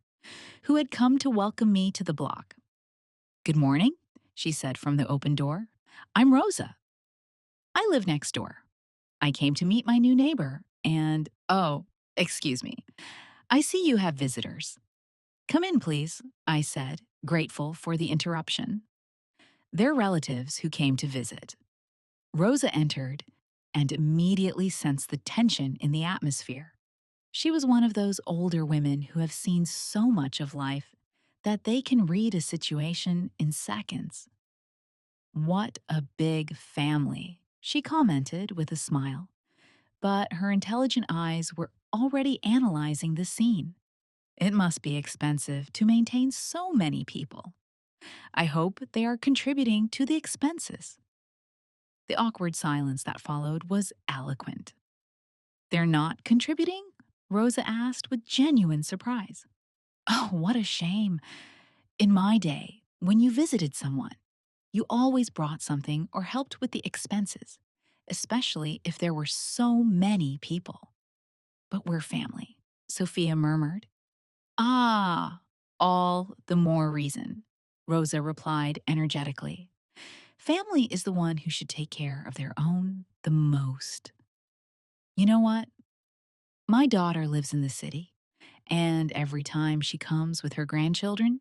who had come to welcome me to the block. Good morning, she said from the open door. I'm Rosa. I live next door. I came to meet my new neighbor, and oh, excuse me. I see you have visitors. Come in, please, I said, grateful for the interruption. They're relatives who came to visit. Rosa entered and immediately sensed the tension in the atmosphere. She was one of those older women who have seen so much of life that they can read a situation in seconds. What a big family, she commented with a smile. But her intelligent eyes were already analyzing the scene. It must be expensive to maintain so many people. I hope they are contributing to the expenses. The awkward silence that followed was eloquent. They're not contributing? Rosa asked with genuine surprise. Oh, what a shame. In my day, when you visited someone, you always brought something or helped with the expenses, especially if there were so many people. But we're family, Sophia murmured. Ah, all the more reason, Rosa replied energetically. Family is the one who should take care of their own the most. You know what? My daughter lives in the city, and every time she comes with her grandchildren,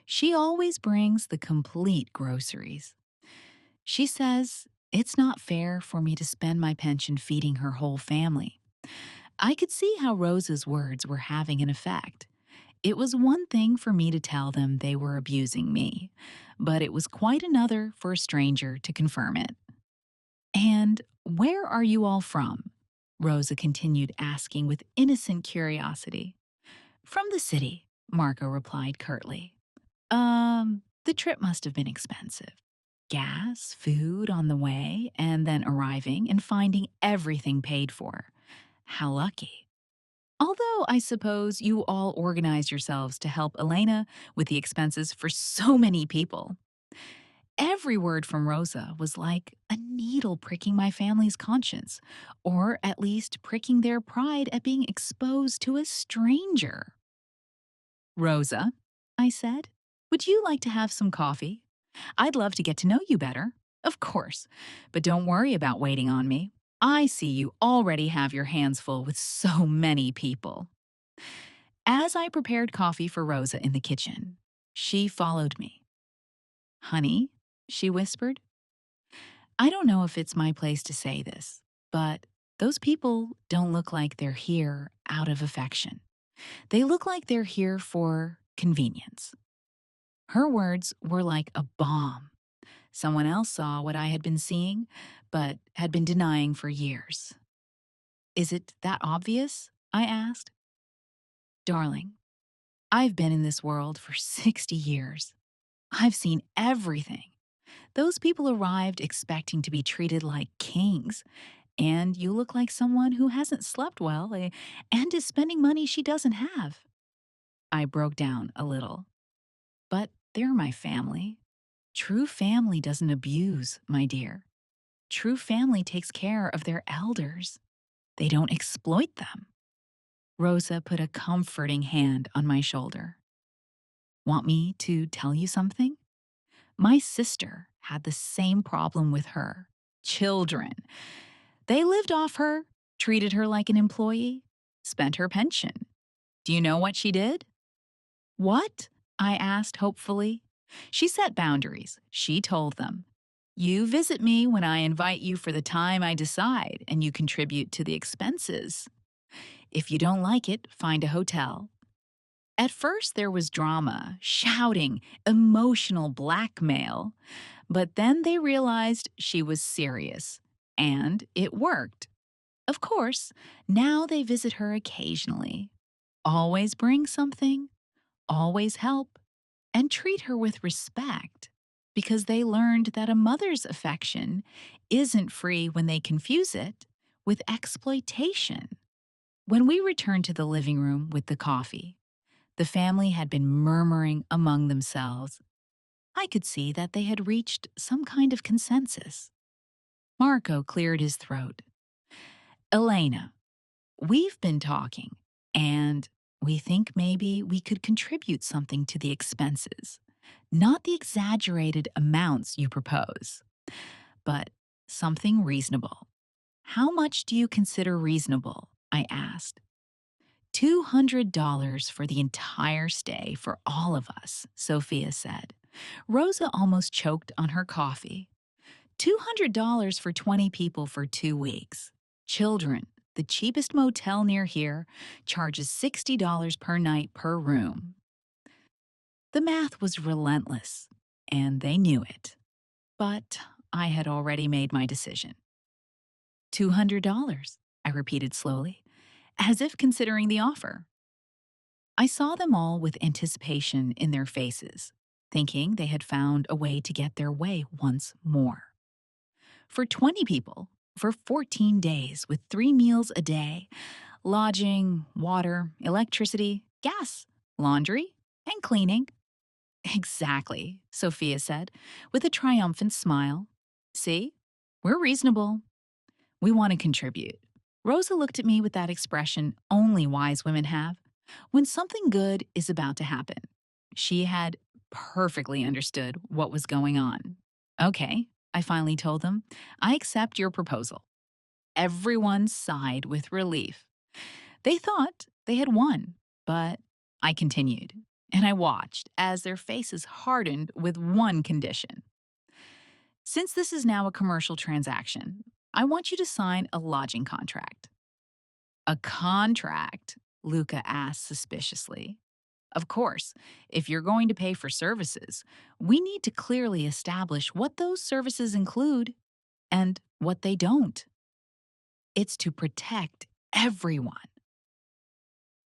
she always brings the complete groceries. She says it's not fair for me to spend my pension feeding her whole family. I could see how Rosa's words were having an effect. It was one thing for me to tell them they were abusing me, but it was quite another for a stranger to confirm it. And where are you all from? Rosa continued asking with innocent curiosity. From the city, Marco replied curtly. The trip must have been expensive. Gas, food on the way, and then arriving and finding everything paid for. How lucky. Although I suppose you all organized yourselves to help Elena with the expenses for so many people. Every word from Rosa was like a needle pricking my family's conscience, or at least pricking their pride at being exposed to a stranger. Rosa, I said, would you like to have some coffee? I'd love to get to know you better. Of course, but don't worry about waiting on me. I see you already have your hands full with so many people. As I prepared coffee for Rosa in the kitchen, she followed me. Honey, she whispered, I don't know if it's my place to say this, but those people don't look like they're here out of affection. They look like they're here for convenience. Her words were like a bomb. Someone else saw what I had been seeing, but had been denying for years. Is it that obvious? I asked. Darling, I've been in this world for 60 years. I've seen everything. Those people arrived expecting to be treated like kings, and you look like someone who hasn't slept well and is spending money she doesn't have. I broke down a little. But they're my family. True family doesn't abuse, my dear. True family takes care of their elders. They don't exploit them. Rosa put a comforting hand on my shoulder. Want me to tell you something? My sister had the same problem with her. Children. They lived off her, treated her like an employee, spent her pension. Do you know what she did? What? I asked hopefully. She set boundaries. She told them, "You visit me when I invite you for the time I decide, and you contribute to the expenses. If you don't like it, find a hotel." At first, there was drama, shouting, emotional blackmail. But then they realized she was serious. And it worked. Of course, now they visit her occasionally. Always bring something, always help, and treat her with respect because they learned that a mother's affection isn't free when they confuse it with exploitation. When we returned to the living room with the coffee, the family had been murmuring among themselves. I could see that they had reached some kind of consensus. Marco cleared his throat. "Elena, we've been talking, and we think maybe we could contribute something to the expenses. Not the exaggerated amounts you propose, but something reasonable." "How much do you consider reasonable?" I asked. $200 for the entire stay for all of us, Sophia said. Rosa almost choked on her coffee. $200 for 20 people for 2 weeks. Children, the cheapest motel near here, charges $60 per night per room. The math was relentless, and they knew it. But I had already made my decision. $200, I repeated slowly, as if considering the offer. I saw them all with anticipation in their faces, thinking they had found a way to get their way once more. For 20 people, for 14 days, with 3 meals a day, lodging, water, electricity, gas, laundry, and cleaning. Exactly, Sophia said, with a triumphant smile. See, we're reasonable. We want to contribute. Rosa looked at me with that expression only wise women have when something good is about to happen. She had perfectly understood what was going on. "Okay," I finally told them, "I accept your proposal." Everyone sighed with relief. They thought they had won, but I continued, and I watched as their faces hardened with one condition. "Since this is now a commercial transaction, I want you to sign a lodging contract." "A contract?" Luca asked suspiciously. "Of course, if you're going to pay for services, we need to clearly establish what those services include and what they don't. It's to protect everyone."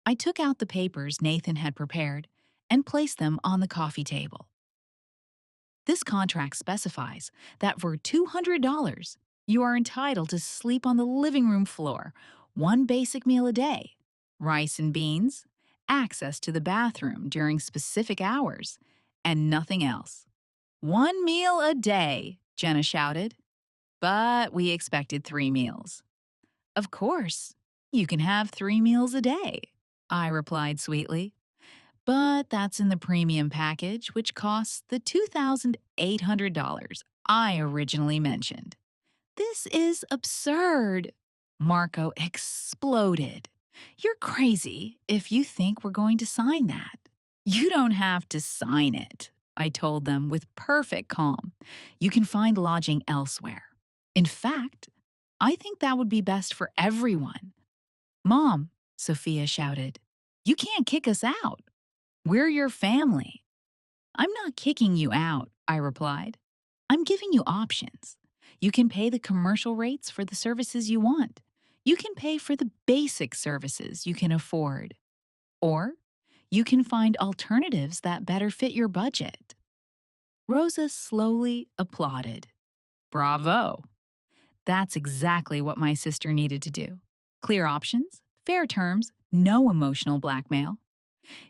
I took out the papers Nathan had prepared and placed them on the coffee table. "This contract specifies that for $200, you are entitled to sleep on the living room floor, one basic meal a day, rice and beans, access to the bathroom during specific hours, and nothing else." "One meal a day," Jenna shouted. "But we expected 3 meals." "Of course, you can have 3 meals a day," I replied sweetly. "But that's in the premium package, which costs the $2,800 I originally mentioned." "This is absurd." Marco exploded. "You're crazy if you think we're going to sign that." "You don't have to sign it," I told them with perfect calm. "You can find lodging elsewhere. In fact, I think that would be best for everyone." "Mom," Sophia shouted, "you can't kick us out. We're your family." "I'm not kicking you out," I replied. "I'm giving you options. You can pay the commercial rates for the services you want. You can pay for the basic services you can afford. Or you can find alternatives that better fit your budget." Rosa slowly applauded. Bravo! That's exactly what my sister needed to do. Clear options, fair terms, no emotional blackmail.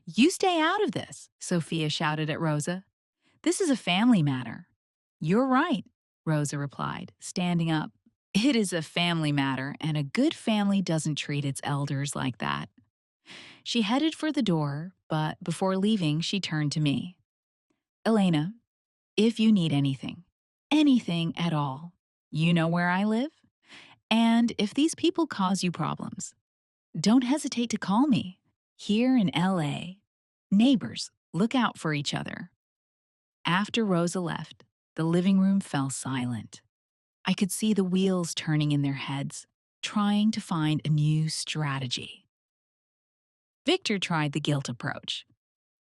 You stay out of this, Sophia shouted at Rosa. This is a family matter. You're right, Rosa replied, standing up. It is a family matter, and a good family doesn't treat its elders like that. She headed for the door, but before leaving, she turned to me. Elena, if you need anything, anything at all, you know where I live? And if these people cause you problems, don't hesitate to call me. Here in LA, neighbors look out for each other. After Rosa left, the living room fell silent. I could see the wheels turning in their heads, trying to find a new strategy. Victor tried the guilt approach.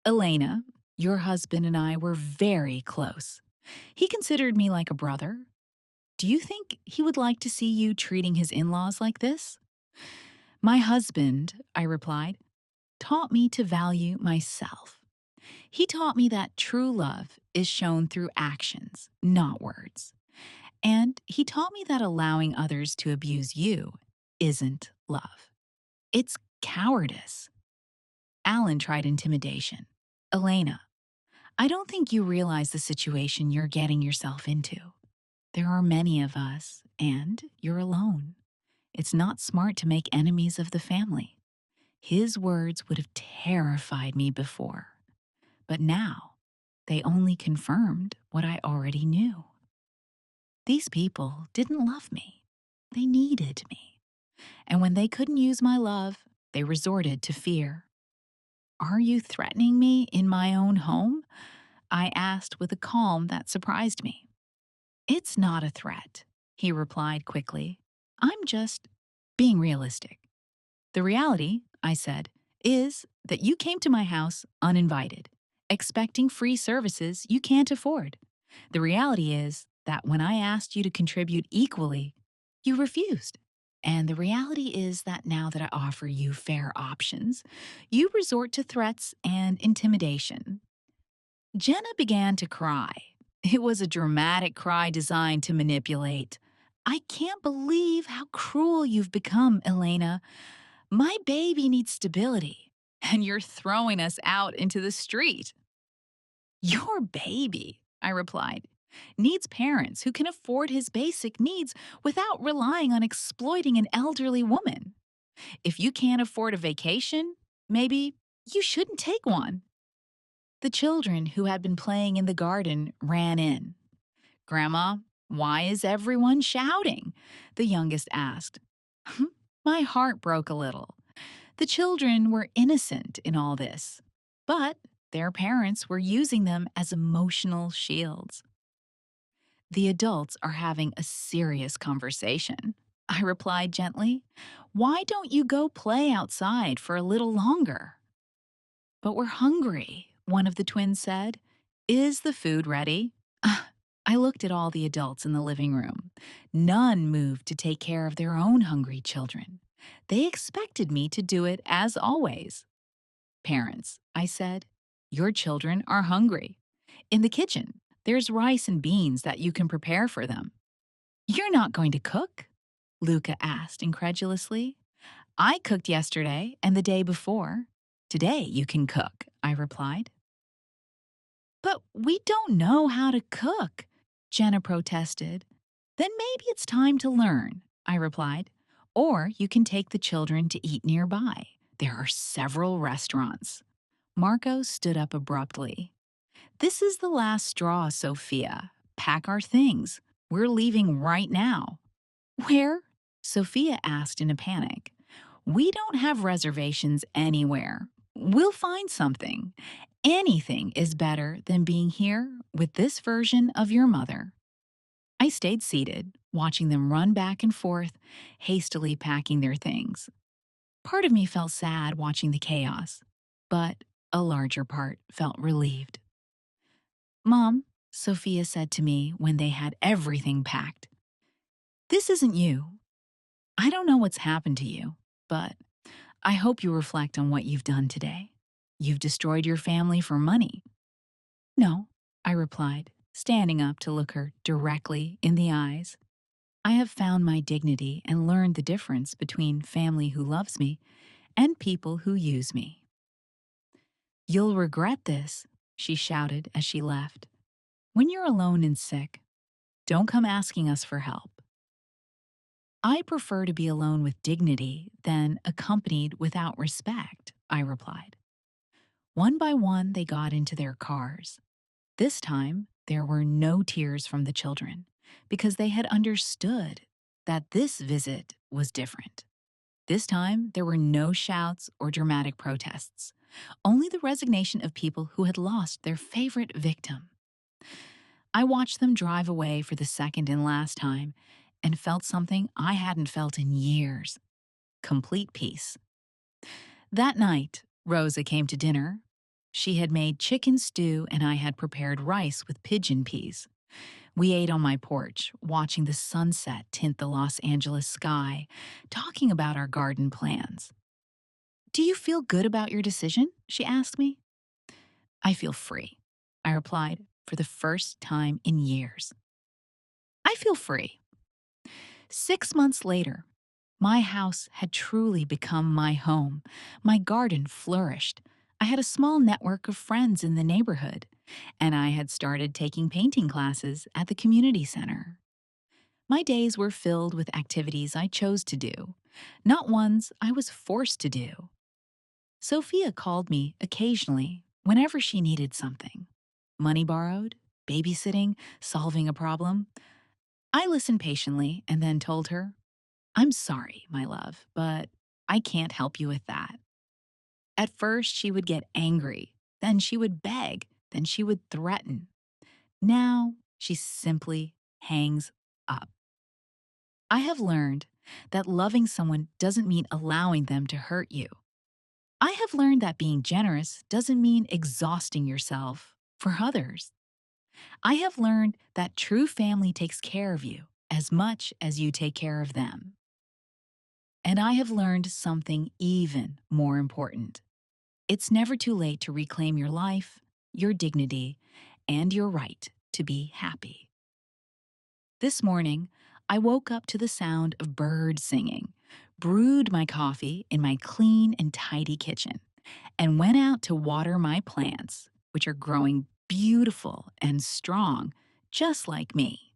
Elena, your husband and I were very close. He considered me like a brother. Do you think he would like to see you treating his in-laws like this? My husband, I replied, taught me to value myself. He taught me that true love is shown through actions, not words. And he taught me that allowing others to abuse you isn't love. It's cowardice. Alan tried intimidation. Elena, I don't think you realize the situation you're getting yourself into. There are many of us, and you're alone. It's not smart to make enemies of the family. His words would have terrified me before, but now they only confirmed what I already knew. These people didn't love me. They needed me. And when they couldn't use my love, they resorted to fear. Are you threatening me in my own home? I asked with a calm that surprised me. It's not a threat, he replied quickly. I'm just being realistic. The reality, I said, is that you came to my house uninvited, expecting free services you can't afford. The reality is that when I asked you to contribute equally, you refused. And the reality is that now that I offer you fair options, you resort to threats and intimidation. Jenna began to cry. It was a dramatic cry designed to manipulate. I can't believe how cruel you've become, Elena. My baby needs stability, and you're throwing us out into the street. Your baby, I replied, needs parents who can afford his basic needs without relying on exploiting an elderly woman. If you can't afford a vacation, maybe you shouldn't take one. The children who had been playing in the garden ran in. Grandma, why is everyone shouting? The youngest asked. My heart broke a little. The children were innocent in all this, but their parents were using them as emotional shields. The adults are having a serious conversation. I replied gently. Why don't you go play outside for a little longer? But we're hungry, one of the twins said. Is the food ready? I looked at all the adults in the living room. None moved to take care of their own hungry children. They expected me to do it as always. Parents, I said, your children are hungry. In the kitchen, there's rice and beans that you can prepare for them. You're not going to cook? Luca asked incredulously. I cooked yesterday and the day before. Today you can cook, I replied. But we don't know how to cook, Jenna protested. Then maybe it's time to learn, I replied. Or you can take the children to eat nearby. There are several restaurants. Marco stood up abruptly. This is the last straw, Sophia. Pack our things. We're leaving right now. Where? Sophia asked in a panic. We don't have reservations anywhere. We'll find something. Anything is better than being here with this version of your mother. I stayed seated, watching them run back and forth, hastily packing their things. Part of me felt sad watching the chaos, but a larger part felt relieved. Mom, Sophia said to me when they had everything packed, this isn't you. I don't know what's happened to you, but I hope you reflect on what you've done today. You've destroyed your family for money. No, I replied, standing up to look her directly in the eyes. I have found my dignity and learned the difference between family who loves me and people who use me. You'll regret this, she shouted as she left. When you're alone and sick, don't come asking us for help. I prefer to be alone with dignity than accompanied without respect, I replied. One by one, they got into their cars. This time, there were no tears from the children because they had understood that this visit was different. This time, there were no shouts or dramatic protests, only the resignation of people who had lost their favorite victim. I watched them drive away for the second and last time and felt something I hadn't felt in years: complete peace. That night, Rosa came to dinner. She had made chicken stew and I had prepared rice with pigeon peas. We ate on my porch, watching the sunset tint the Los Angeles sky, talking about our garden plans. Do you feel good about your decision? She asked me. I feel free, I replied, for the first time in years. I feel free. 6 months later, my house had truly become my home. My garden flourished. I had a small network of friends in the neighborhood, and I had started taking painting classes at the community center. My days were filled with activities I chose to do, not ones I was forced to do. Sophia called me occasionally whenever she needed something: money borrowed, babysitting, solving a problem. I listened patiently and then told her, I'm sorry, my love, but I can't help you with that. At first, she would get angry, then she would beg, then she would threaten. Now, she simply hangs up. I have learned that loving someone doesn't mean allowing them to hurt you. I have learned that being generous doesn't mean exhausting yourself for others. I have learned that true family takes care of you as much as you take care of them. And I have learned something even more important. It's never too late to reclaim your life, your dignity, and your right to be happy. This morning, I woke up to the sound of birds singing, brewed my coffee in my clean and tidy kitchen, and went out to water my plants, which are growing beautiful and strong, just like me.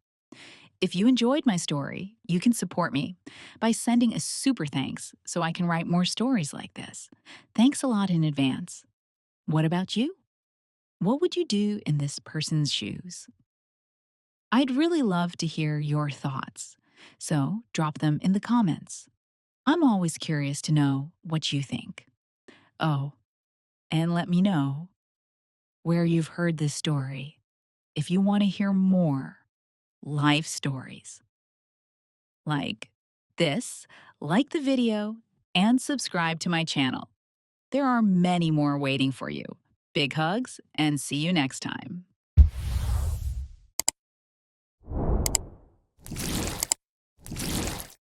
If you enjoyed my story, you can support me by sending a super thanks so I can write more stories like this. Thanks a lot in advance. What about you? What would you do in this person's shoes? I'd really love to hear your thoughts, so drop them in the comments. I'm always curious to know what you think. Oh, and let me know where you've heard this story if you want to hear more life stories like this. Like the video and subscribe to my channel. There are many more waiting for you. Big hugs and see you next time.